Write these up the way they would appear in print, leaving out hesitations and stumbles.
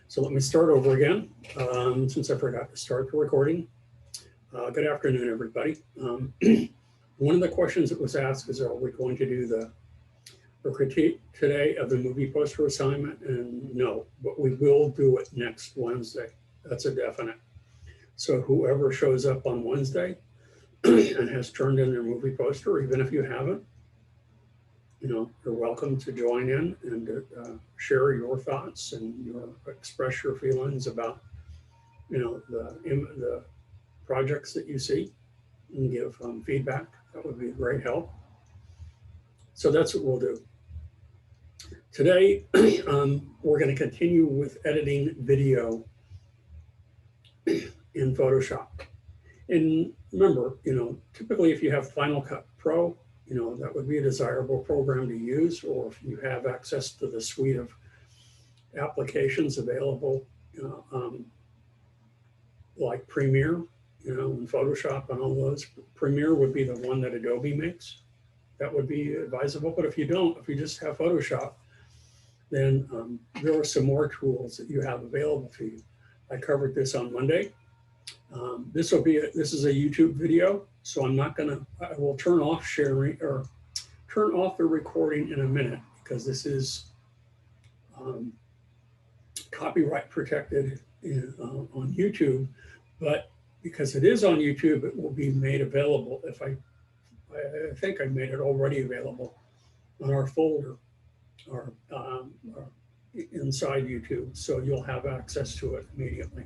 So let me start over again, since I forgot to start the recording. Good afternoon, everybody. One of the questions that was asked is, are we going to do the critique today of the movie poster assignment? And no, but we will do it next Wednesday. That's a definite. So whoever shows up on Wednesday and has turned in their movie poster, even if you haven't, you're welcome to join in and share your thoughts and express your feelings about, the projects that you see and give feedback. That would be a great help. So that's what we'll do. Today, we're going to continue with editing video in Photoshop. And remember, typically if you have Final Cut Pro, that would be a desirable program to use, or if you have access to the suite of applications available, like Premiere, and Photoshop and all those. Premiere would be the one that Adobe makes. That would be advisable. But if you don't, if you just have Photoshop, then there are some more tools that you have available to you. I covered this on Monday. This is a YouTube video, so I will turn off sharing or turn off the recording in a minute, because this is copyright protected on YouTube. But because it is on YouTube, it will be made available. I think I made it already available on our folder or inside YouTube, so you'll have access to it immediately.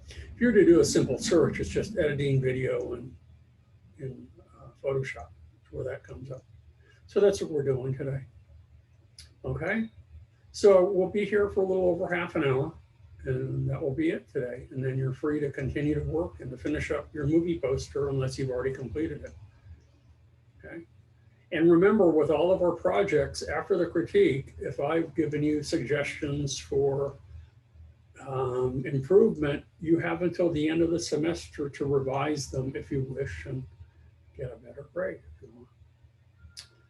If you're to do a simple search, it's just editing video in Photoshop. That's where that comes up. So that's what we're doing today. Okay, so we'll be here for a little over half an hour, and that will be it today. And then you're free to continue to work and to finish up your movie poster unless you've already completed it. Okay. And remember, with all of our projects, after the critique, if I've given you suggestions for improvement, you have until the end of the semester to revise them if you wish and get a better grade if you want.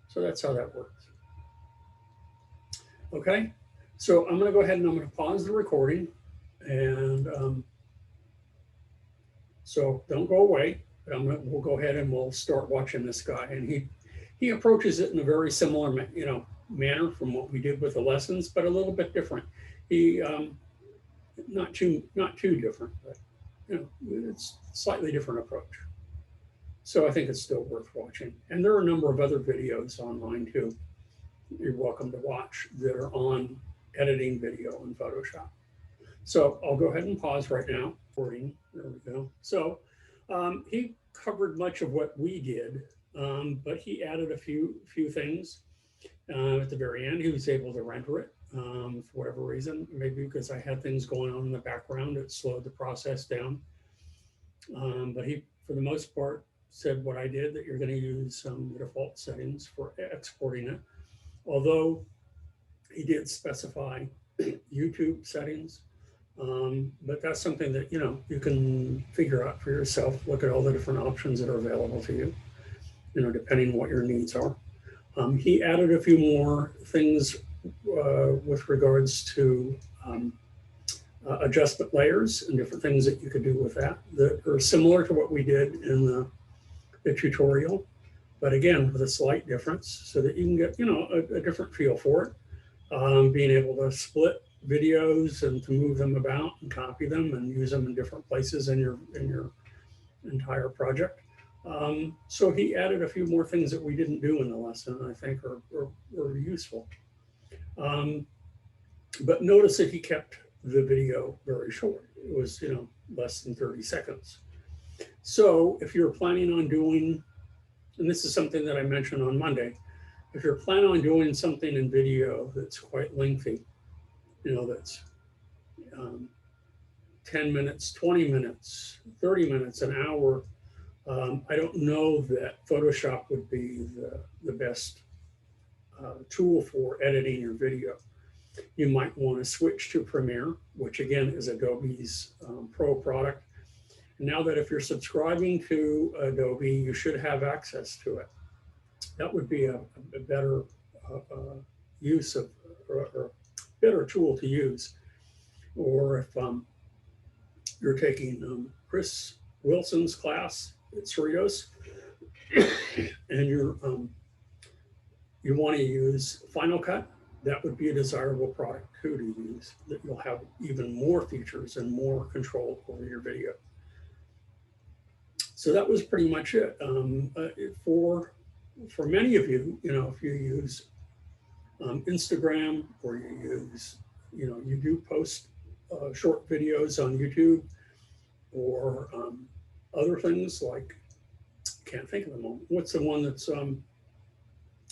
So that's how that works. Okay, so I'm going to go ahead and I'm going to pause the recording. And so don't go away, but we'll go ahead and we'll start watching this guy. And he approaches it in a very similar manner from what we did with the lessons, but a little bit different. He not too different, but it's a slightly different approach. So I think it's still worth watching. And there are a number of other videos online too you're welcome to watch that are on editing video in Photoshop. So I'll go ahead and pause right now. Recording. There we go. So he covered much of what we did, but he added a few things at the very end. He was able to render it for whatever reason, maybe because I had things going on in the background. It slowed the process down. But he, for the most part, said what I did, that you're going to use some default settings for exporting it. Although he did specify YouTube settings. But that's something that, you can figure out for yourself. Look at all the different options that are available to you, depending on what your needs are. He added a few more things with regards to adjustment layers and different things that you could do with that are similar to what we did in the tutorial, but again, with a slight difference so that you can get, a different feel for it. Being able to split videos and to move them about and copy them and use them in different places in your entire project. So he added a few more things that we didn't do in the lesson, I think are useful. But notice that he kept the video very short. It was, less than 30 seconds. So if you're planning on doing, and this is something that I mentioned on Monday, if you're planning on doing something in video that's quite lengthy, that's 10 minutes, 20 minutes, 30 minutes, an hour, I don't know that Photoshop would be the best tool for editing your video. You might want to switch to Premiere, which again is Adobe's Pro product. Now that if you're subscribing to Adobe, you should have access to it. That would be a better use of, or better tool to use. or if you're taking Chris Wilson's class at Cerritos, and you want to use Final Cut, that would be a desirable product too to use, that you'll have even more features and more control over your video. So that was pretty much it. For many of you, if you use Instagram, or you use, you do post short videos on YouTube, or other things like, can't think of the moment. What's the one that's,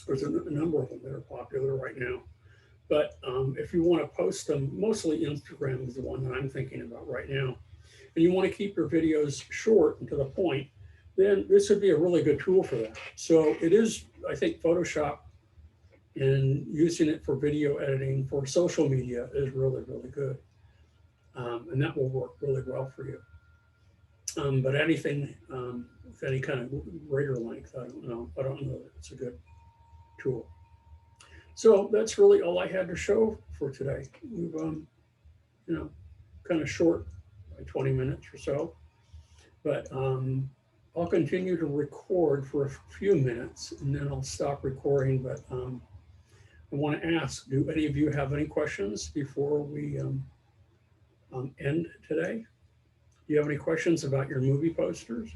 there's a number of them that are popular right now. But if you want to post them, mostly Instagram is the one that I'm thinking about right now, and you want to keep your videos short and to the point, then this would be a really good tool for that. So it is, I think, Photoshop and using it for video editing for social media is really, really good. And that will work really well for you. But anything with any kind of greater length, I don't know. I don't know that it's a good tool. So that's really all I had to show for today. We've, kind of short, like 20 minutes or so, but I'll continue to record for a few minutes and then I'll stop recording. But I want to ask, do any of you have any questions before we end today? Do you have any questions about your movie posters?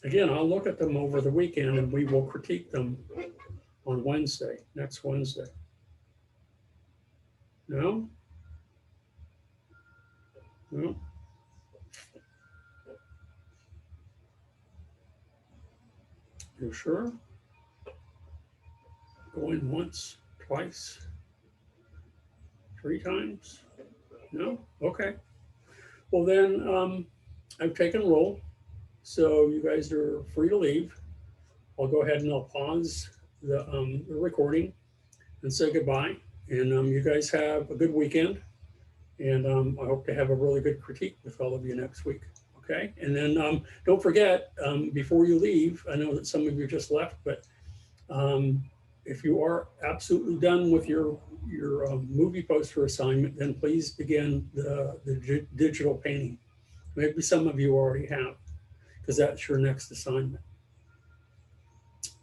Again, I'll look at them over the weekend and we will critique them on Wednesday, next Wednesday. No? No? You sure? Going once, twice, 3 times? No? Okay. Well then, I've taken roll, so you guys are free to leave. I'll go ahead and I'll pause the recording and say goodbye. And you guys have a good weekend. And I hope to have a really good critique with all of you next week. Okay. And then don't forget, before you leave, I know that some of you just left, but if you are absolutely done with your movie poster assignment, then please begin the digital painting. Maybe some of you already have, because that's your next assignment.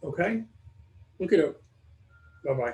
Okay. Okay. Bye-bye.